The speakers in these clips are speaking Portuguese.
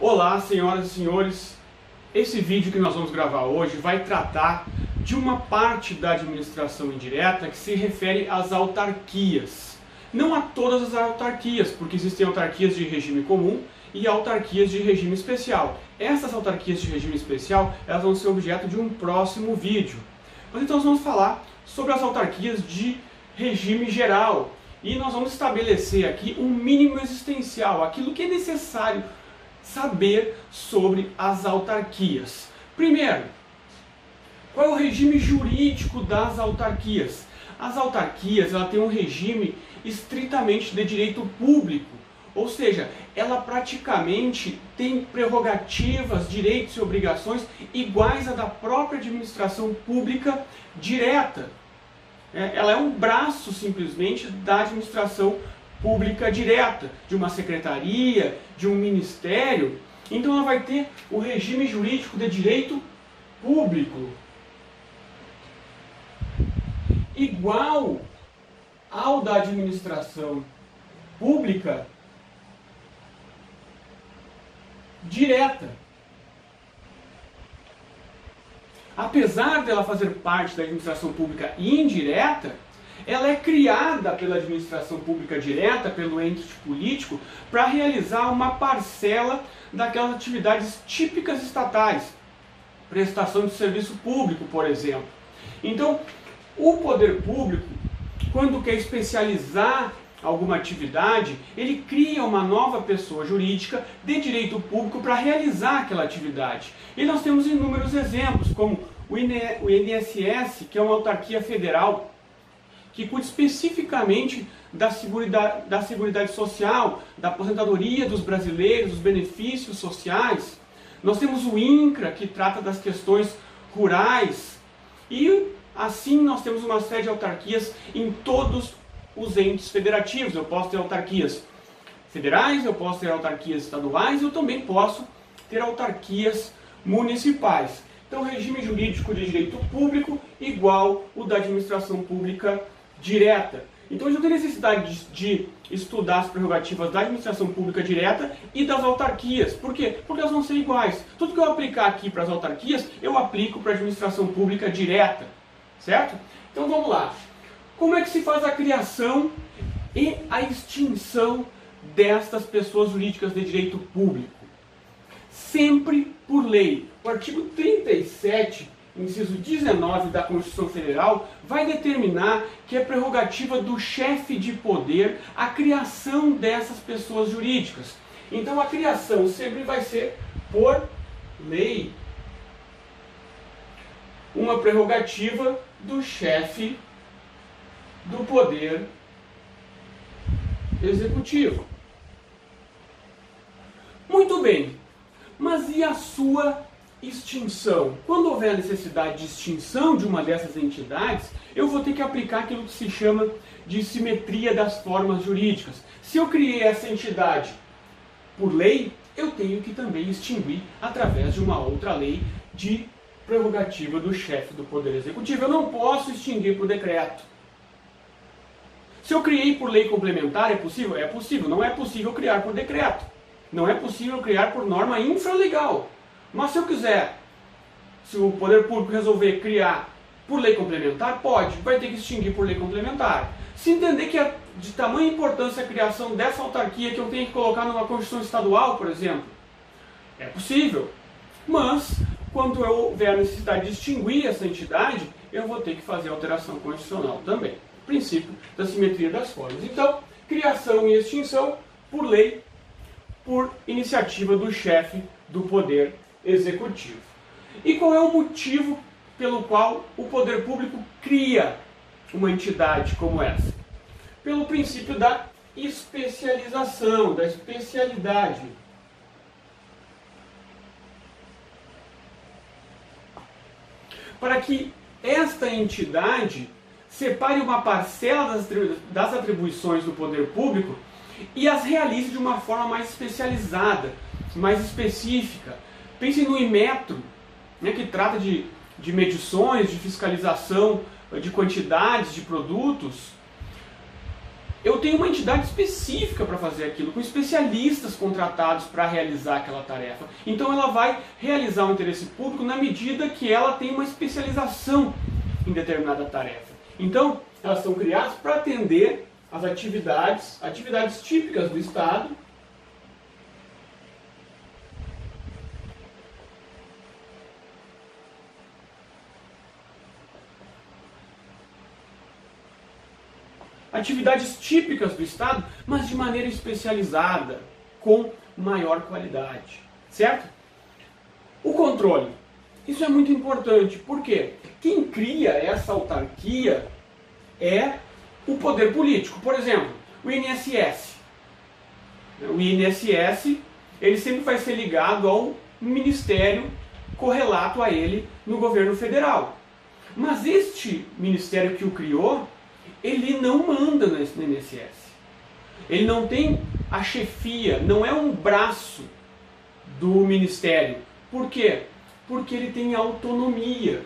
Olá, senhoras e senhores. Esse vídeo que nós vamos gravar hoje vai tratar de uma parte da administração indireta que se refere às autarquias. Não a todas as autarquias, porque existem autarquias de regime comum e autarquias de regime especial. Essas autarquias de regime especial, elas vão ser objeto de um próximo vídeo. Mas então nós vamos falar sobre as autarquias de regime geral. E nós vamos estabelecer aqui um mínimo existencial, aquilo que é necessário saber sobre as autarquias. Primeiro, qual é o regime jurídico das autarquias? As autarquias ela tem um regime estritamente de direito público, ou seja, ela praticamente tem prerrogativas, direitos e obrigações iguais à da própria administração pública direta. Ela é um braço simplesmente da administração pública direta, de uma secretaria, de um ministério. Então ela vai ter o regime jurídico de direito público igual ao da administração pública direta. Apesar dela fazer parte da administração pública indireta, ela é criada pela administração pública direta, pelo ente político, para realizar uma parcela daquelas atividades típicas estatais. Prestação de serviço público, por exemplo. Então, o poder público, quando quer especializar alguma atividade, ele cria uma nova pessoa jurídica de direito público para realizar aquela atividade. E nós temos inúmeros exemplos, como o INSS, que é uma autarquia federal, que cuida especificamente da Seguridade Social, da aposentadoria dos brasileiros, dos benefícios sociais. Nós temos o INCRA, que trata das questões rurais. E assim nós temos uma série de autarquias em todos os entes federativos. Eu posso ter autarquias federais, eu posso ter autarquias estaduais, eu também posso ter autarquias municipais. Então, regime jurídico de direito público igual o da administração pública direta. Então, a gente não tem necessidade de estudar as prerrogativas da administração pública direta e das autarquias. Por quê? Porque elas vão ser iguais. Tudo que eu aplicar aqui para as autarquias, eu aplico para a administração pública direta. Certo? Então, vamos lá. Como é que se faz a criação e a extinção destas pessoas jurídicas de direito público? Sempre por lei. O artigo 37, inciso 19 da Constituição Federal, vai determinar que é prerrogativa do chefe de poder a criação dessas pessoas jurídicas. Então a criação sempre vai ser por lei. Uma prerrogativa do chefe do poder executivo. Muito bem, mas e a sua extinção? Quando houver a necessidade de extinção de uma dessas entidades, eu vou ter que aplicar aquilo que se chama de simetria das formas jurídicas. Se eu criei essa entidade por lei, eu tenho que também extinguir através de uma outra lei de prerrogativa do chefe do Poder Executivo. Eu não posso extinguir por decreto. Se eu criei por lei complementar, é possível? É possível. Não é possível criar por decreto. Não é possível criar por norma infralegal. Mas se eu quiser, se o poder público resolver criar por lei complementar, pode, vai ter que extinguir por lei complementar. Se entender que é de tamanha importância a criação dessa autarquia que eu tenho que colocar numa Constituição Estadual, por exemplo, é possível. Mas, quando houver a necessidade de extinguir essa entidade, eu vou ter que fazer alteração constitucional também. Princípio da simetria das formas. Então, criação e extinção por lei, por iniciativa do chefe do Poder Executivo. E qual é o motivo pelo qual o poder público cria uma entidade como essa? Pelo princípio da especialização, da especialidade. Para que esta entidade separe uma parcela das atribuições do poder público e as realize de uma forma mais especializada, mais específica. Pense no Inmetro, que trata de medições, de fiscalização de quantidades de produtos. eu tenho uma entidade específica para fazer aquilo, com especialistas contratados para realizar aquela tarefa. Então ela vai realizar o interesse público na medida que ela tem uma especialização em determinada tarefa. Então, elas são criadas para atender às atividades típicas do Estado, mas de maneira especializada, com maior qualidade, certo? O controle. Isso é muito importante, porque quem cria essa autarquia é o poder político. Por exemplo, o INSS. O INSS, ele sempre vai ser ligado ao ministério correlato a ele no governo federal. Mas este ministério que o criou, ele não manda no INSS. Ele não tem a chefia, não é um braço do ministério. Por quê? Porque ele tem autonomia.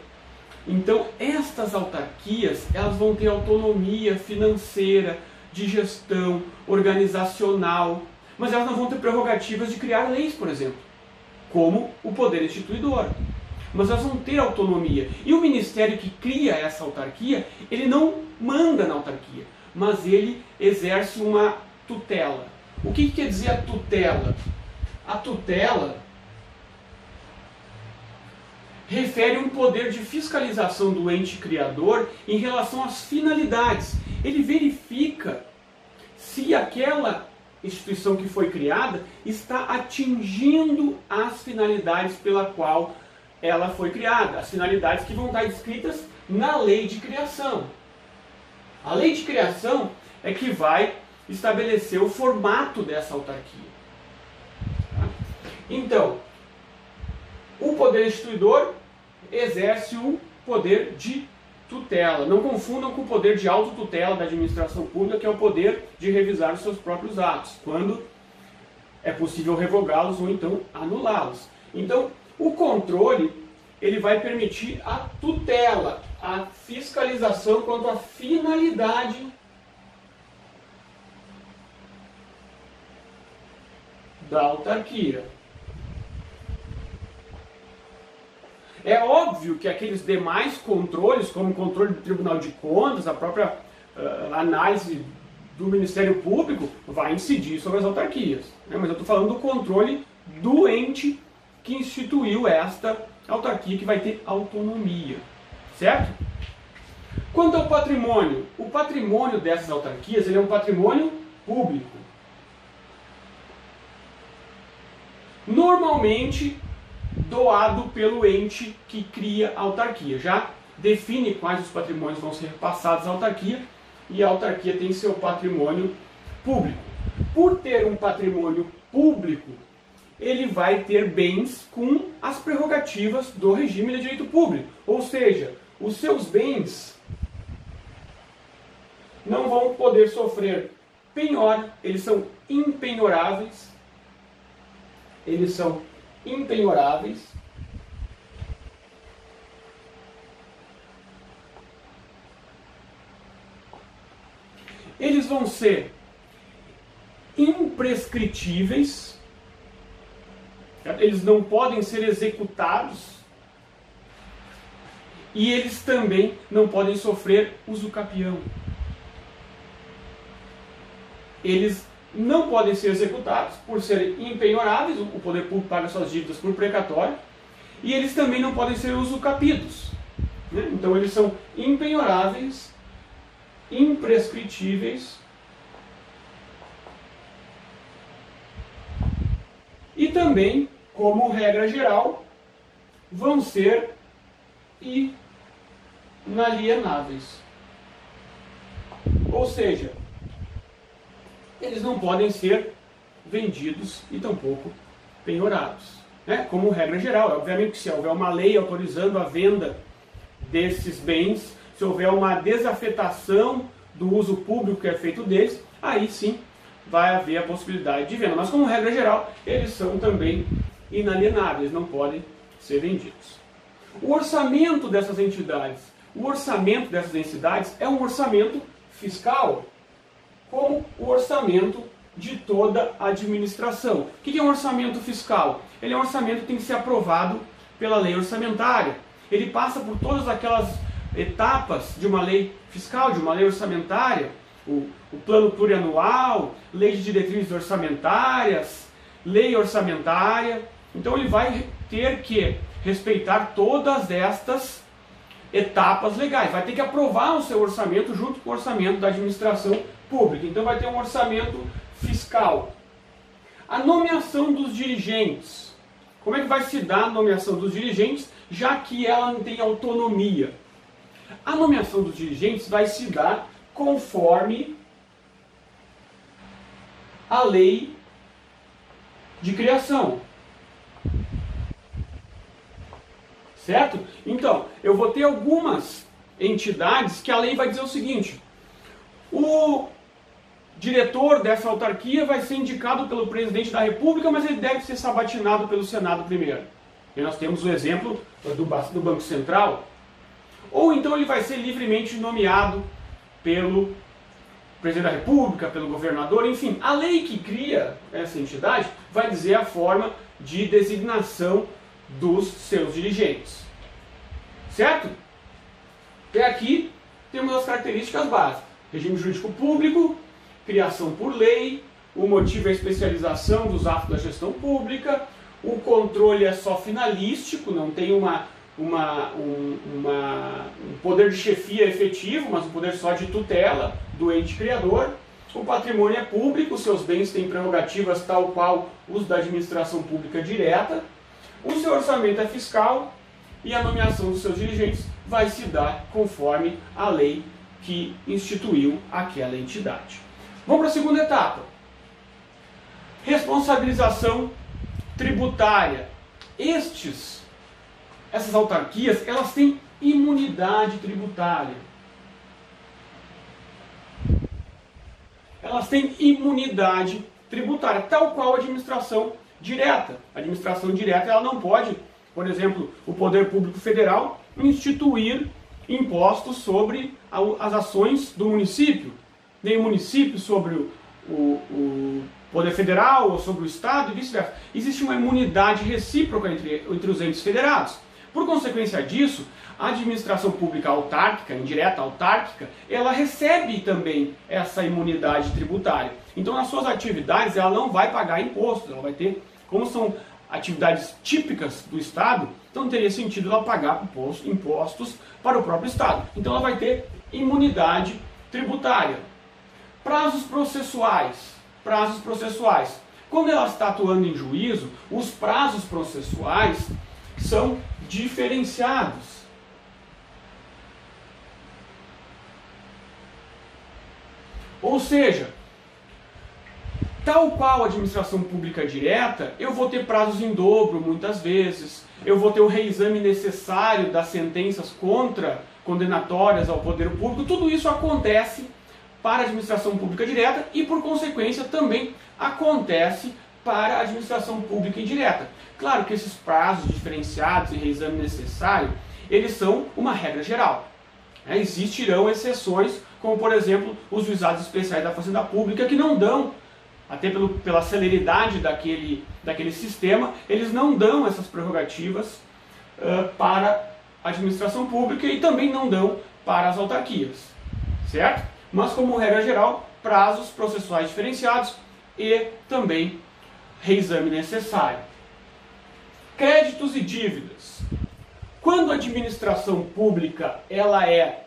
Então, estas autarquias, elas vão ter autonomia financeira, de gestão, organizacional, mas elas não vão ter prerrogativas de criar leis, por exemplo, como o poder instituidor. Mas elas vão ter autonomia. E o ministério que cria essa autarquia, ele não manda na autarquia, mas ele exerce uma tutela. O que quer dizer a tutela? A tutela refere um poder de fiscalização do ente criador em relação às finalidades. Ele verifica se aquela instituição que foi criada está atingindo as finalidades pela qual ela foi criada, as finalidades que vão estar descritas na lei de criação. A lei de criação é que vai estabelecer o formato dessa autarquia. Então, o poder instituidor exerce o poder de tutela. Não confundam com o poder de autotutela da administração pública, que é o poder de revisar os seus próprios atos, quando é possível revogá-los ou então anulá-los. Então, o controle, ele vai permitir a tutela, a fiscalização quanto à finalidade da autarquia. É óbvio que aqueles demais controles, como o controle do Tribunal de Contas, a própria análise do Ministério Público, vai incidir sobre as autarquias. Mas eu estou falando do controle do ente que instituiu esta autarquia, que vai ter autonomia. Certo? Quanto ao patrimônio, o patrimônio dessas autarquias, ele é um patrimônio público. Normalmente doado pelo ente que cria a autarquia. Já define quais os patrimônios vão ser repassados à autarquia, e a autarquia tem seu patrimônio público. Por ter um patrimônio público, ele vai ter bens com as prerrogativas do regime de direito público. Ou seja, os seus bens não vão poder sofrer penhora, eles são impenhoráveis. Eles são impenhoráveis. Eles vão ser imprescritíveis. Eles não podem ser executados. E eles também não podem sofrer usucapião. Eles não podem ser executados por serem impenhoráveis, o poder público paga suas dívidas por precatório, e eles também não podem ser usucapidos. Então eles são impenhoráveis, imprescritíveis e também, como regra geral, vão ser inalienáveis. Ou seja, eles não podem ser vendidos e tampouco penhorados. Como regra geral, obviamente que se houver uma lei autorizando a venda desses bens, se houver uma desafetação do uso público que é feito deles, aí sim vai haver a possibilidade de venda. Mas como regra geral, eles são também inalienáveis, não podem ser vendidos. O orçamento dessas entidades é um orçamento fiscal. como o orçamento de toda a administração. O que é um orçamento fiscal? Ele é um orçamento que tem que ser aprovado pela lei orçamentária. Ele passa por todas aquelas etapas de uma lei fiscal, de uma lei orçamentária, o plano plurianual, lei de diretrizes orçamentárias, lei orçamentária. Então ele vai ter que respeitar todas estas etapas legais. Vai ter que aprovar o seu orçamento junto com o orçamento da administração pública. Então vai ter um orçamento fiscal. A nomeação dos dirigentes. Como é que vai se dar a nomeação dos dirigentes, já que ela não tem autonomia? A nomeação dos dirigentes vai se dar conforme a lei de criação. Certo? Então, eu vou ter algumas entidades que a lei vai dizer o seguinte: o diretor dessa autarquia vai ser indicado pelo presidente da República, mas ele deve ser sabatinado pelo Senado primeiro. E nós temos o exemplo do Banco Central. Ou então ele vai ser livremente nomeado pelo presidente da República, pelo governador, enfim. A lei que cria essa entidade vai dizer a forma de designação dos seus dirigentes. Certo? Até aqui temos as características básicas: regime jurídico público, criação por lei, o motivo é a especialização dos atos da gestão pública, o controle é só finalístico, não tem um poder de chefia efetivo, mas um poder só de tutela do ente criador. O patrimônio é público, seus bens têm prerrogativas tal qual os da administração pública direta. O seu orçamento é fiscal e a nomeação dos seus dirigentes vai se dar conforme a lei que instituiu aquela entidade. Vamos para a segunda etapa. Responsabilização tributária. Essas autarquias, elas têm imunidade tributária. Elas têm imunidade tributária, tal qual a administração direta. A administração direta, ela não pode, por exemplo, o Poder Público Federal instituir impostos sobre as ações do município, nem o município sobre o Poder Federal ou sobre o Estado e vice-versa. Existe uma imunidade recíproca entre os entes federados. Por consequência disso, a administração pública autárquica, indireta autárquica, ela recebe também essa imunidade tributária. Então, nas suas atividades, ela não vai pagar imposto, ela vai ter, como são atividades típicas do Estado, então não teria sentido ela pagar impostos para o próprio Estado. Então ela vai ter imunidade tributária. Prazos processuais. Prazos processuais. Quando ela está atuando em juízo, os prazos processuais são diferenciados. Ou seja, tal qual a administração pública direta, eu vou ter prazos em dobro muitas vezes, eu vou ter o reexame necessário das sentenças condenatórias ao poder público. Tudo isso acontece para a administração pública direta e, por consequência, também acontece para a administração pública indireta. Claro que esses prazos diferenciados e reexame necessário, eles são uma regra geral. Existirão exceções, como por exemplo os juizados especiais da Fazenda Pública, que não dão, até pela celeridade daquele sistema, eles não dão essas prerrogativas para a administração pública e também não dão para as autarquias, certo? Mas como regra geral, prazos processuais diferenciados e também reexame necessário. Créditos e dívidas. Quando a administração pública ela é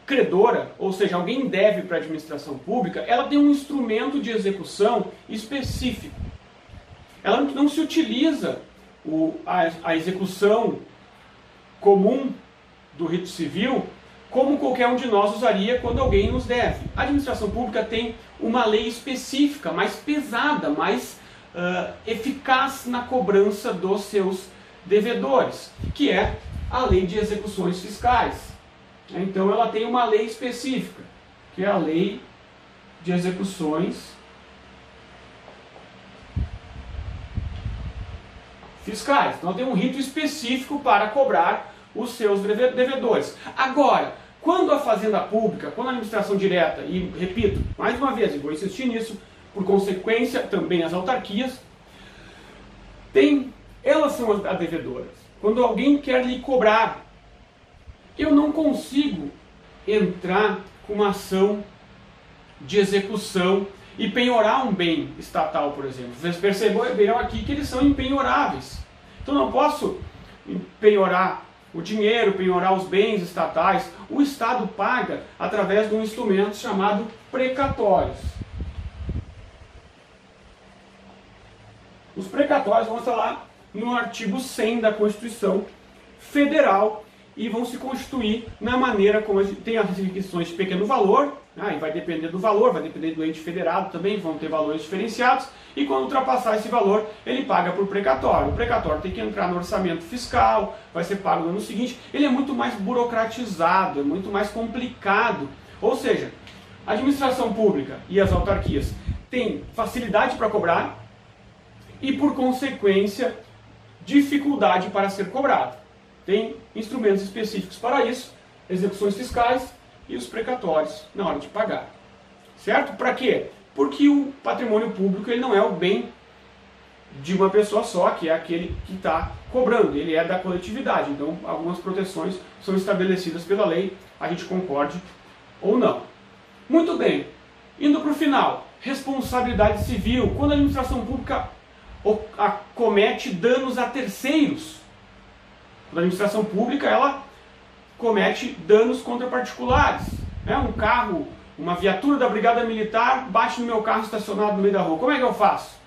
credora, ou seja, alguém deve para a administração pública, ela tem um instrumento de execução específico. Ela não se utiliza a execução comum do rito civil como qualquer um de nós usaria quando alguém nos deve. A administração pública tem uma lei específica, mais pesada, mais eficaz na cobrança dos seus devedores, que é a Lei de Execuções Fiscais. Então ela tem uma lei específica, que é a Lei de Execuções Fiscais. Então ela tem um rito específico para cobrar os seus devedores. Agora, Quando a fazenda pública, quando a administração direta, e repito, mais uma vez, e vou insistir nisso, por consequência também as autarquias, elas são as devedoras. Quando alguém quer lhe cobrar, eu não consigo entrar com uma ação de execução e penhorar um bem estatal, por exemplo. Vocês perceberam aqui que eles são impenhoráveis. Então não posso penhorar o dinheiro, penhorar os bens estatais. O Estado paga através de um instrumento chamado precatórios. Os precatórios vão estar lá no artigo 100 da Constituição Federal e vão se constituir na maneira como tem as requisições de pequeno valor, e vai depender do valor, vai depender do ente federado também, vão ter valores diferenciados, e quando ultrapassar esse valor, ele paga por precatório. O precatório tem que entrar no orçamento fiscal, vai ser pago no ano seguinte, ele é muito mais burocratizado, é muito mais complicado. Ou seja, a administração pública e as autarquias têm facilidade para cobrar e, por consequência, dificuldade para ser cobrado. Tem instrumentos específicos para isso, execuções fiscais e os precatórios na hora de pagar. Certo? Para quê? Porque o patrimônio público ele não é o bem de uma pessoa só, que é aquele que está cobrando, ele é da coletividade. Então, algumas proteções são estabelecidas pela lei, a gente concorde ou não. Muito bem, indo para o final, responsabilidade civil. Quando a administração pública comete danos a terceiros, quando a administração pública ela comete danos contra particulares, um carro, uma viatura da Brigada Militar bate no meu carro estacionado no meio da rua, como é que eu faço?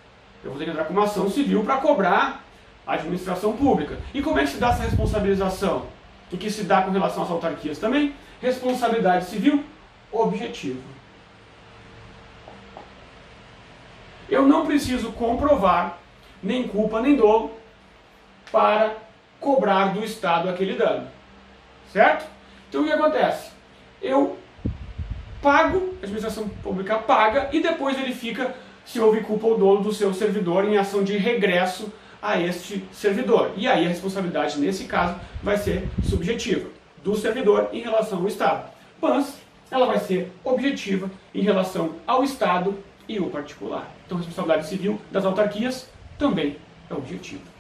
Eu vou ter que entrar com uma ação civil para cobrar a administração pública. E como é que se dá essa responsabilização? E que se dá com relação às autarquias também? Responsabilidade civil objetiva. Eu não preciso comprovar nem culpa nem dolo para cobrar do Estado aquele dano. Certo? Então o que acontece? Eu pago, a administração pública paga e depois verifica se houve culpa ou dolo do seu servidor em ação de regresso a este servidor. E aí a responsabilidade nesse caso vai ser subjetiva do servidor em relação ao Estado. Mas ela vai ser objetiva em relação ao Estado e o particular. Então a responsabilidade civil das autarquias também é objetiva.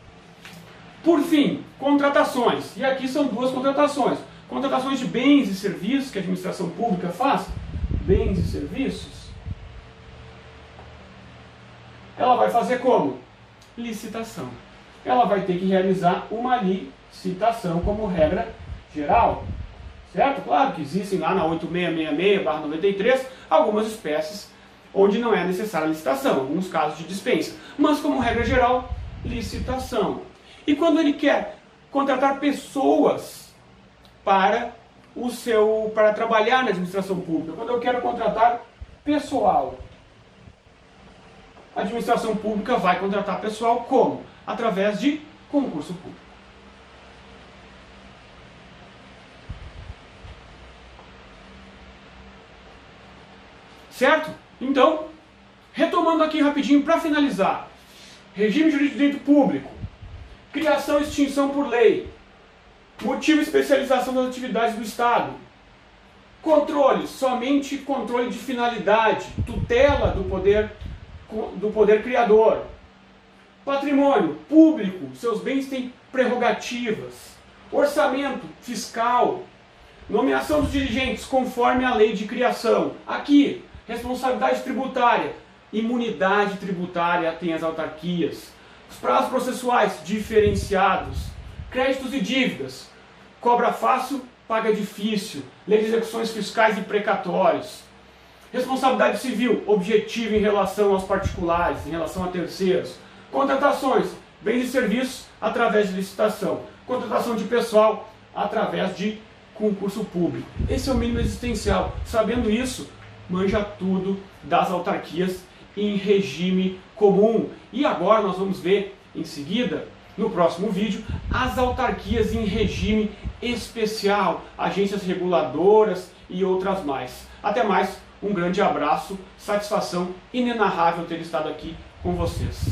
Por fim, contratações. E aqui são duas contratações. Contratações de bens e serviços que a administração pública faz. Bens e serviços. Ela vai fazer como? Licitação. Ela vai ter que realizar uma licitação como regra geral. Certo? Claro que existem lá na 8666/93 algumas espécies onde não é necessária licitação, alguns casos de dispensa. Mas como regra geral, licitação. E quando ele quer contratar pessoas para trabalhar na administração pública, quando eu quero contratar pessoal, a administração pública vai contratar pessoal como? Através de concurso público. Certo? Então, retomando aqui rapidinho para finalizar. Regime jurídico de direito público. Criação e extinção por lei. Motivo e especialização das atividades do Estado. Controle, somente controle de finalidade. Tutela do poder criador. Patrimônio público, seus bens têm prerrogativas. Orçamento fiscal. Nomeação dos dirigentes conforme a lei de criação. Aqui, responsabilidade tributária. Imunidade tributária tem as autarquias. Os prazos processuais diferenciados. Créditos e dívidas. Cobra fácil, paga difícil. Lei de execuções fiscais e precatórios. Responsabilidade civil objetiva em relação aos particulares, em relação a terceiros. Contratações, bens e serviços através de licitação. Contratação de pessoal através de concurso público. Esse é o mínimo existencial. Sabendo isso, manja tudo das autarquias em regime comum. E agora nós vamos ver em seguida, no próximo vídeo, as autarquias em regime especial, agências reguladoras e outras mais. Até mais, um grande abraço, satisfação inenarrável ter estado aqui com vocês.